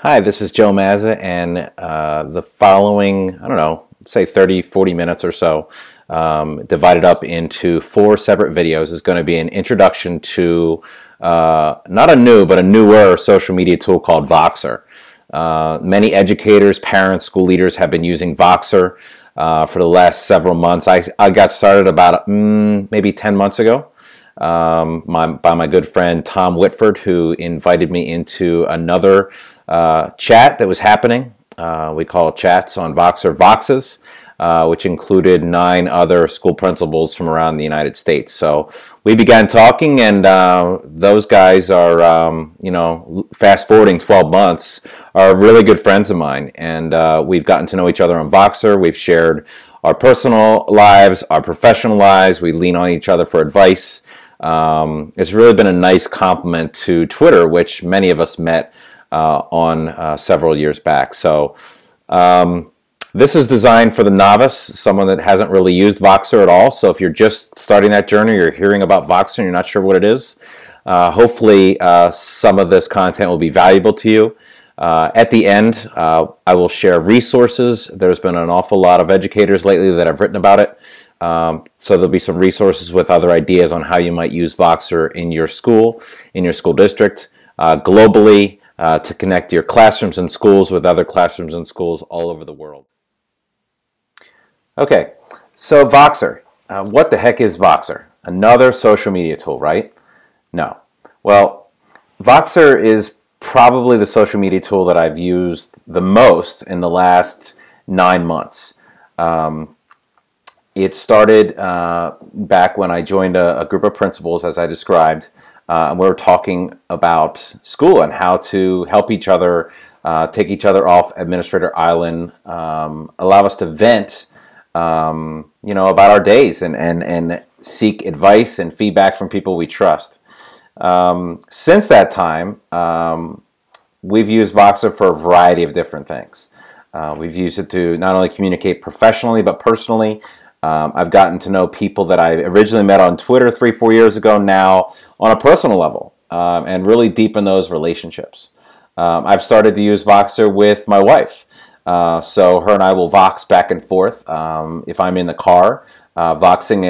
Hi, this is Joe Mazza, and the following, I don't know, say 30, 40 minutes or so, divided up into 4 separate videos, is going to be an introduction to not a new, but a newer social media tool called Voxer. Many educators, parents, school leaders have been using Voxer for the last several months. I got started about maybe 10 months ago. By my good friend Tom Whitford, who invited me into another chat that was happening. We call chats on Voxer Voxes, which included 9 other school principals from around the United States. So we began talking, and those guys are, fast forwarding 12 months, are really good friends of mine, and we've gotten to know each other on Voxer. We've shared our personal lives, our professional lives. We lean on each other for advice. It's really been a nice complement to Twitter, which many of us met on several years back. So this is designed for the novice, someone that hasn't really used Voxer at all. So if you're just starting that journey, you're hearing about Voxer and you're not sure what it is, hopefully some of this content will be valuable to you. At the end, I will share resources. There's been an awful lot of educators lately that have written about it. So there'll be some resources with other ideas on how you might use Voxer in your school district, globally, to connect your classrooms and schools with other classrooms and schools all over the world. Okay, so Voxer. What the heck is Voxer? Another social media tool, right? No. Well, Voxer is probably the social media tool that I've used the most in the last 9 months. It started back when I joined a group of principals, as I described, and we were talking about school and how to help each other, take each other off Administrator Island, allow us to vent, about our days and seek advice and feedback from people we trust. Since that time, we've used Voxer for a variety of different things. We've used it to not only communicate professionally, but personally. I've gotten to know people that I originally met on Twitter 3-4 years ago now on a personal level, and really deepen those relationships. I've started to use Voxer with my wife. So her and I will Vox back and forth. If I'm in the car, Voxing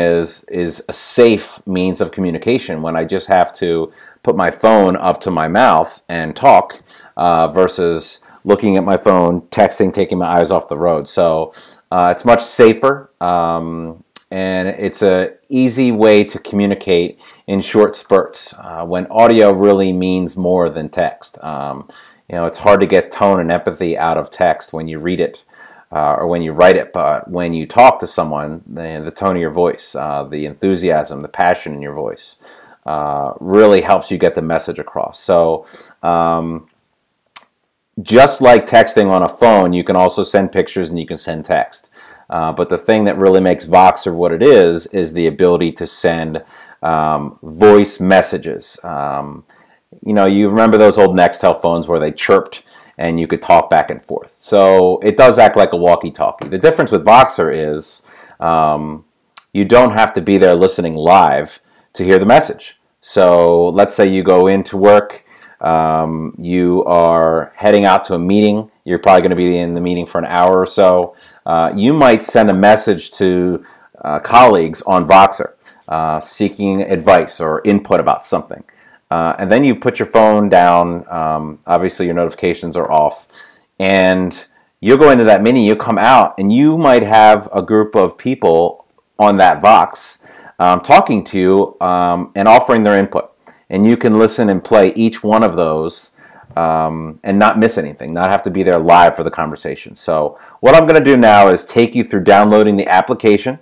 is a safe means of communication when I just have to put my phone up to my mouth and talk, versus looking at my phone, texting, taking my eyes off the road. So it's much safer, and it's an easy way to communicate in short spurts when audio really means more than text. It's hard to get tone and empathy out of text when you read it or when you write it, but when you talk to someone, the tone of your voice, the enthusiasm, the passion in your voice really helps you get the message across. So just like texting on a phone, you can also send pictures and you can send text. But the thing that really makes Voxer what it is the ability to send voice messages. You remember those old Nextel phones where they chirped and you could talk back and forth. So it does act like a walkie-talkie. The difference with Voxer is you don't have to be there listening live to hear the message. So let's say you go into work, you are heading out to a meeting. You're probably going to be in the meeting for an hour or so. You might send a message to colleagues on Voxer seeking advice or input about something. And then you put your phone down. Obviously, your notifications are off. And you'll go into that meeting, you come out, and you might have a group of people on that Vox talking to you and offering their input. And you can listen and play each one of those and not miss anything, not have to be there live for the conversation. So what I'm going to do now is take you through downloading the application.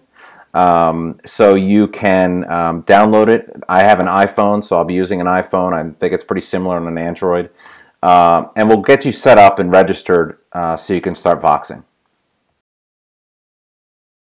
So you can download it. I have an iPhone, so I'll be using an iPhone. I think it's pretty similar on an Android. And we'll get you set up and registered so you can start Voxing.